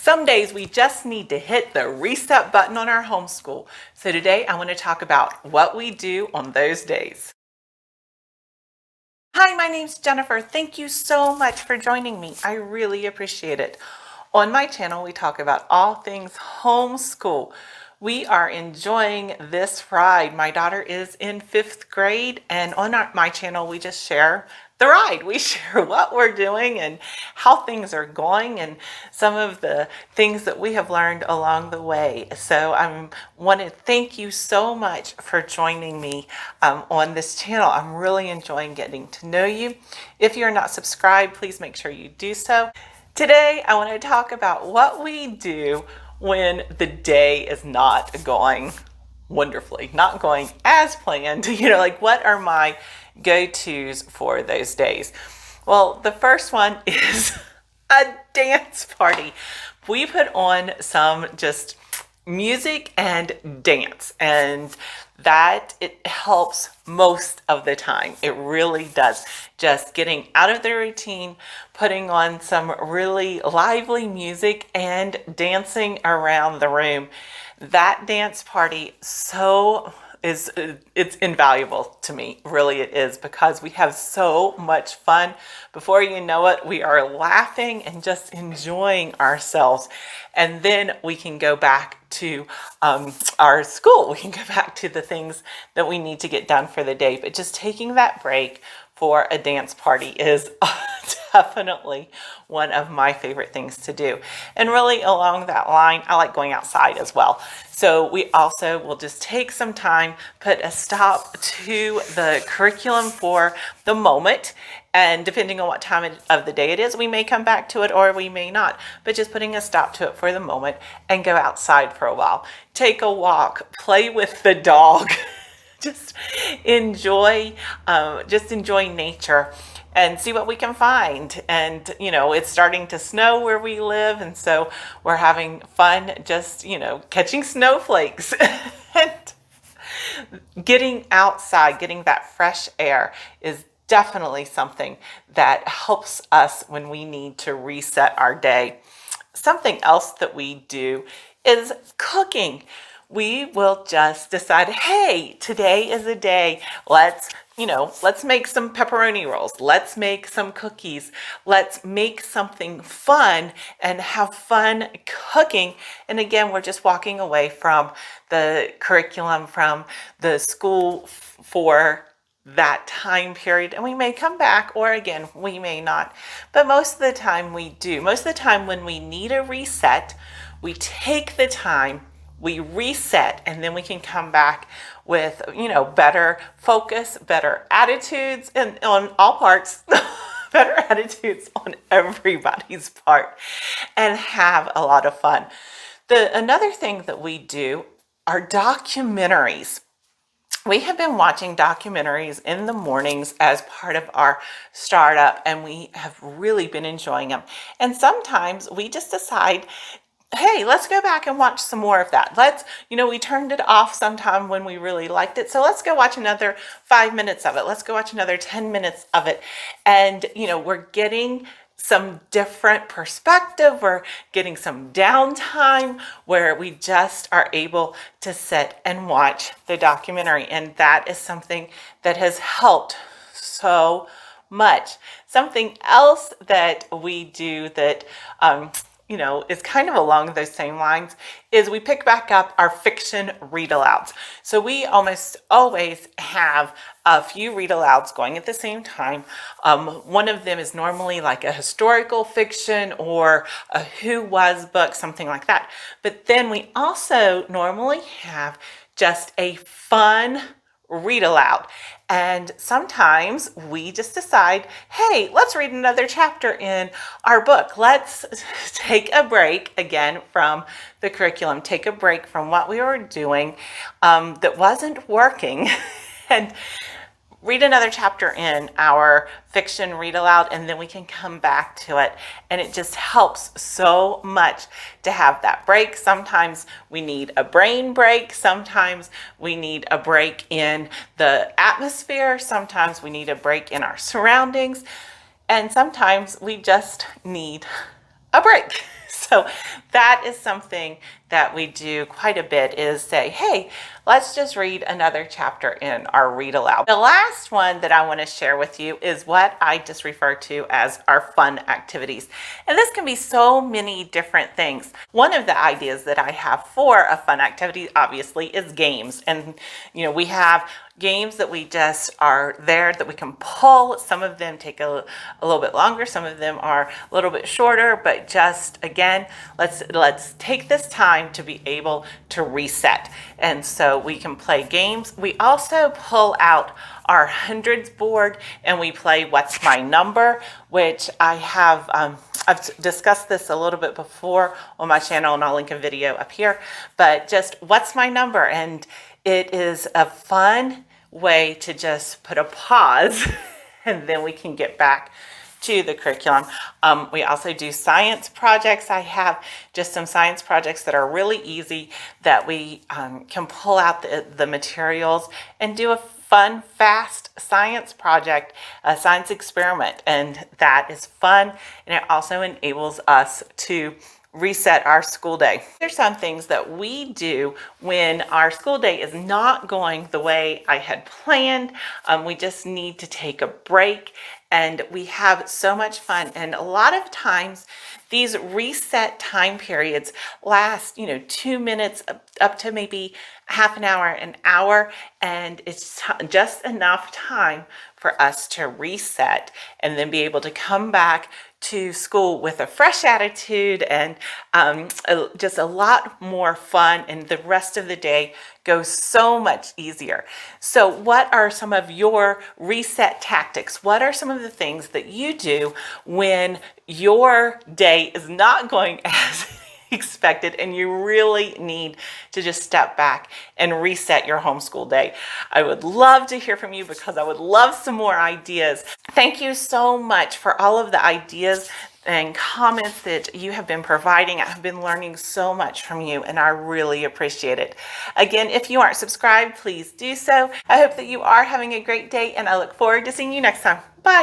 Some days we just need to hit the reset button on our homeschool. So today I want to talk about what we do on those days. Hi, my name's Jennifer. Thank you so much for joining me. I really appreciate it. On my channel, we talk about all things homeschool. We are enjoying this ride. My daughter is in 5th grade, and on my channel, we just share the ride. We share what we're doing and how things are going and some of the things that we have learned along the way. So I want to thank you so much for joining me on this channel. I'm really enjoying getting to know you. If you're not subscribed, please make sure you do so. Today, I want to talk about what we do when the day is not going wonderfully, not going as planned. Like what are my go-tos for those days? Well, the first one is a dance party. We put on some just music and dance, and that it helps most of the time. It really does. Just getting out of the routine, putting on some really lively music and dancing around the room. That dance party it's invaluable to me. Really it is, because we have so much fun. Before you know it, we are laughing and just enjoying ourselves. And then we can go back to our school. We can go back to the things that we need to get done for the day. But just taking that break for a dance party is definitely one of my favorite things to do. And really along that line, I like going outside as well. So we also will just take some time, put a stop to the curriculum for the moment. And depending on what time of the day it is, we may come back to it or we may not. But just putting a stop to it for the moment and go outside for a while. Take a walk, play with the dog. Just enjoy nature and see what we can find. And, it's starting to snow where we live. And so we're having fun just, catching snowflakes and getting outside, getting that fresh air is definitely something that helps us when we need to reset our day. Something else that we do is cooking. We will just decide, hey, today is a day. Let's make some pepperoni rolls. Let's make some cookies. Let's make something fun and have fun cooking. And again, we're just walking away from the curriculum, from the school for that time period, and we may come back, or again, we may not. But most of the time we do. Most of the time when we need a reset, we take the time, we reset, and then we can come back with, better focus, better attitudes, and on all parts, better attitudes on everybody's part, and have a lot of fun. Another thing that we do are documentaries. We have been watching documentaries in the mornings as part of our startup, and we have really been enjoying them. And sometimes we just decide, hey, let's go back and watch some more of that. We turned it off sometime when we really liked it. So let's go watch another 5 minutes of it. Let's go watch another 10 minutes of it. And, we're getting some different perspective. We're getting some downtime where we just are able to sit and watch the documentary. And that is something that has helped so much. Something else that we do that, is kind of along those same lines is we pick back up our fiction read-alouds. So we almost always have a few read-alouds going at the same time. One of them is normally like a historical fiction or a who was book, something like that. But then we also normally have just a fun read aloud. And sometimes we just decide, hey, let's read another chapter in our book. Let's take a break again from the curriculum, take a break from what we were doing that wasn't working, and read another chapter in our fiction read aloud, and then we can come back to it. And it just helps so much to have that break. Sometimes we need a brain break. Sometimes we need a break in the atmosphere. Sometimes we need a break in our surroundings. And sometimes we just need a break. So that is something that we do quite a bit, is say, hey, let's just read another chapter in our read aloud. The last one that I want to share with you is what I just refer to as our fun activities. And this can be so many different things. One of the ideas that I have for a fun activity, obviously, is games. And, we have games that we just are there that we can pull. Some of them take a little bit longer. Some of them are a little bit shorter, but just again, let's take this time to be able to reset. And so we can play games. We also pull out our hundreds board and we play What's My Number, which I have, I've discussed this a little bit before on my channel, and I'll link a video up here, but just What's My Number? And it is a fun way to just put a pause and then we can get back to the curriculum. We also do science projects. I have just some science projects that are really easy that we can pull out the materials and do a fun, fast science project, a science experiment. And that is fun. And it also enables us to reset our school day. There's some things that we do when our school day is not going the way I had planned. We just need to take a break, and we have so much fun. And a lot of times these reset time periods last, 2 minutes up to maybe half an hour, an hour, and it's just enough time for us to reset and then be able to come back to school with a fresh attitude and just a lot more fun, and the rest of the day goes so much easier. So what are some of your reset tactics? What are some of the things that you do when your day is not going as expected and you really need to just step back and reset your homeschool day? I would love to hear from you because I would love some more ideas. Thank you so much for all of the ideas and comments that you have been providing. I've been learning so much from you and I really appreciate it. Again, if you aren't subscribed, please do so. I hope that you are having a great day and I look forward to seeing you next time. Bye.